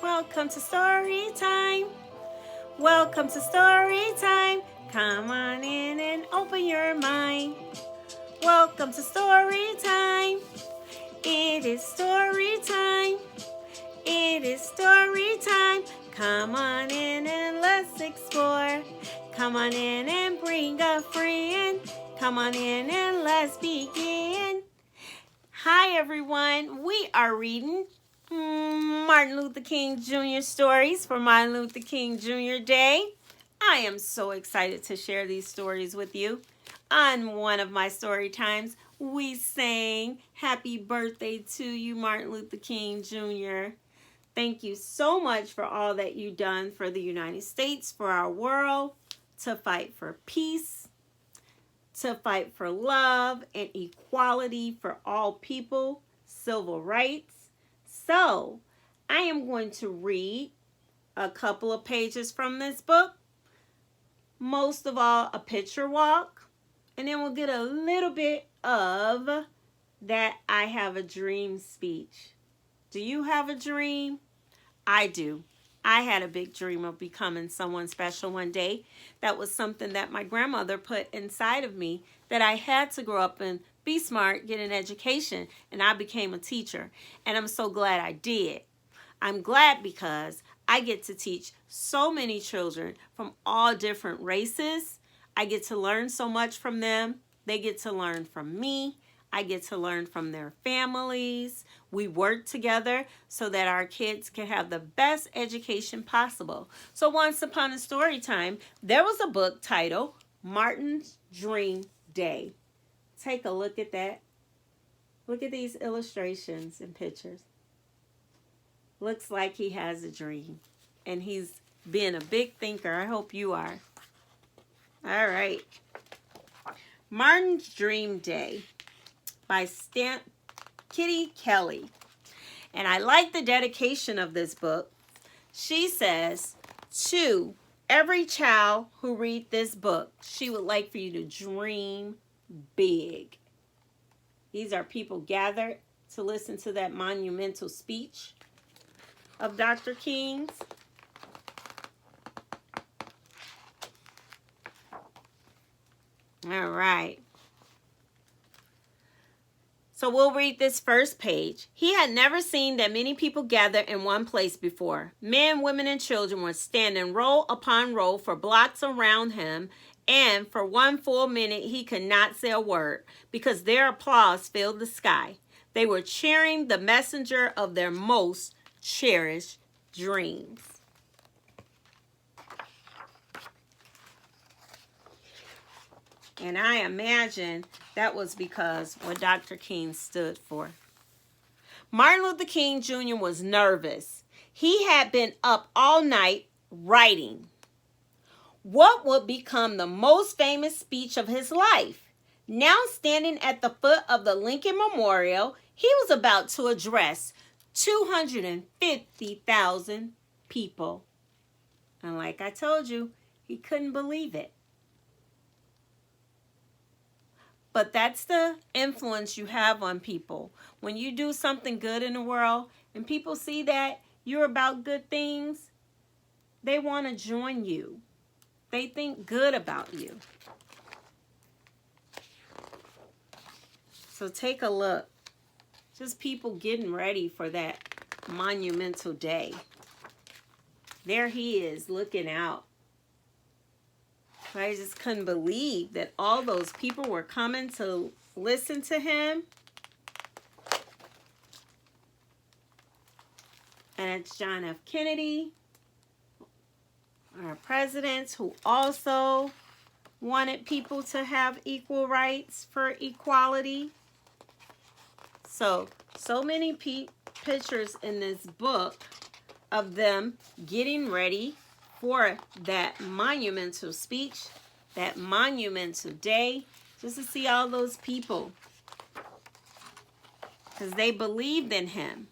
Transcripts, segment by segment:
Welcome to story time. Welcome to story time. Come on in and open your mind. Welcome to story time. It is story time. It is story time. Come on in and let's explore. Come on in and bring a friend. Come on in and let's begin. Hi everyone. We are reading Martin Luther King Jr. stories for Martin Luther King Jr. Day. I am so excited to share these stories with you. On one of my story times, we sang Happy Birthday to you, Martin Luther King Jr. Thank you so much for all that you've done for the United States, for our world, to fight for peace, to fight for love and equality for all people, civil rights. So, I am going to read a couple of pages from this book. Most of all, a picture walk. And then we'll get a little bit of that I have a dream speech. Do you have a dream? I do. I had a big dream of becoming someone special one day. That was something that my grandmother put inside of me, that I had to grow up and be smart, get an education, and I became a teacher. And I'm so glad I did. I'm glad because I get to teach so many children from all different races. I get to learn so much from them. They get to learn from me. I get to learn from their families. We work together so that our kids can have the best education possible. So once upon a story time, there was a book titled Martin's Dream Day. Take a look at that. Look at these illustrations and pictures. Looks like he has a dream. And he's been a big thinker. I hope you are. All right. Martin's Dream Day by Kitty Kelly. And I like the dedication of this book. She says, to every child who read this book, she would like for you to dream big. These are people gathered to listen to that monumental speech of Dr. King's. All right. So we'll read this first page. He had never seen that many people gathered in one place before. Men, women, and children were standing row upon row for blocks around him, and for one full minute he could not say a word because their applause filled the sky. They were cheering the messenger of their most cherished dreams. And I imagine that was because what Dr. King stood for. Martin Luther King Jr. was nervous. He had been up all night writing what would become the most famous speech of his life. Now standing at the foot of the Lincoln Memorial, he was about to address 250,000 people. And like I told you, he couldn't believe it. But that's the influence you have on people. When you do something good in the world and people see that you're about good things, they want to join you. They think good about you. So take a look. Just people getting ready for that monumental day. There he is looking out. I just couldn't believe that all those people were coming to listen to him. And it's John F. Kennedy, our president, who also wanted people to have equal rights for equality. So many pictures in this book of them getting ready for that monumental speech, that monumental day, just to see all those people. Because they believed in him.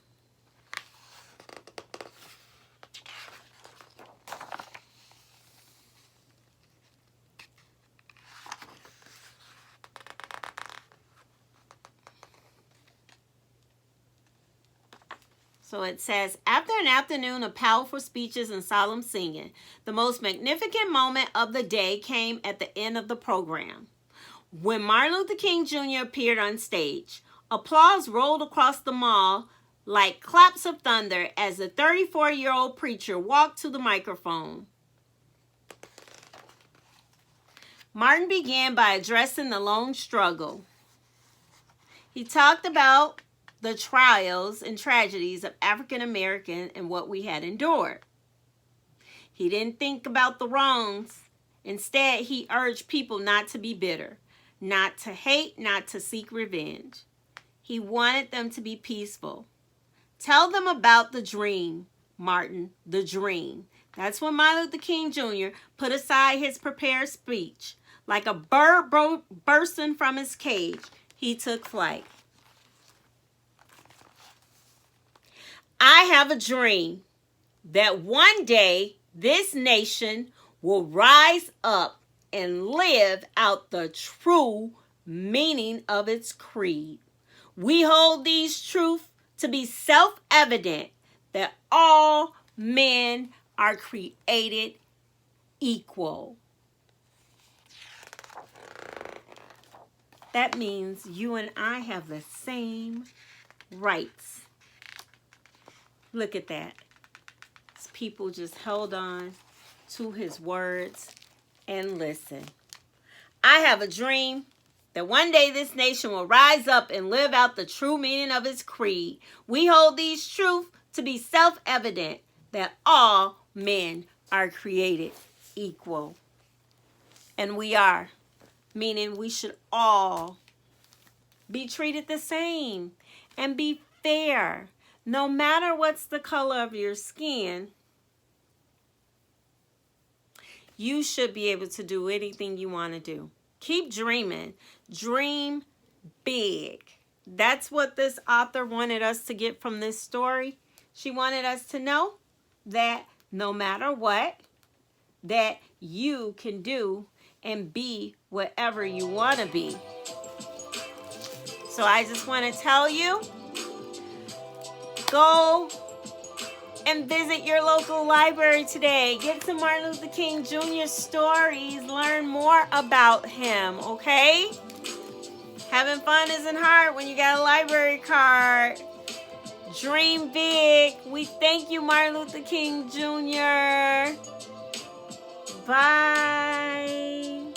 So it says, after an afternoon of powerful speeches and solemn singing, the most magnificent moment of the day came at the end of the program. When Martin Luther King Jr. appeared on stage, applause rolled across the mall like claps of thunder as the 34-year-old preacher walked to the microphone. Martin began by addressing the long struggle. He talked about the trials and tragedies of African Americans and what we had endured. He didn't think about the wrongs. Instead, he urged people not to be bitter, not to hate, not to seek revenge. He wanted them to be peaceful. Tell them about the dream, Martin, the dream. That's when Martin Luther King Jr. put aside his prepared speech. Like a bird bursting from his cage, he took flight. I have a dream that one day this nation will rise up and live out the true meaning of its creed. We hold these truths to be self-evident that all men are created equal. That means you and I have the same rights. Look at that. People just held on to his words and listen. I have a dream that one day this nation will rise up and live out the true meaning of its creed. We hold these truths to be self-evident that all men are created equal. And we are, meaning we should all be treated the same and be fair. No matter what's the color of your skin, you should be able to do anything you want to do. Keep dreaming. Dream big. That's what this author wanted us to get from this story. She wanted us to know that no matter what, that you can do and be whatever you want to be. So I just want to tell you, go and visit your local library today. Get some Martin Luther King Jr. stories. Learn more about him, okay? Having fun isn't hard when you got a library card. Dream big. We thank you, Martin Luther King Jr. Bye.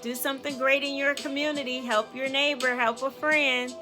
Do something great in your community. Help your neighbor. Help a friend.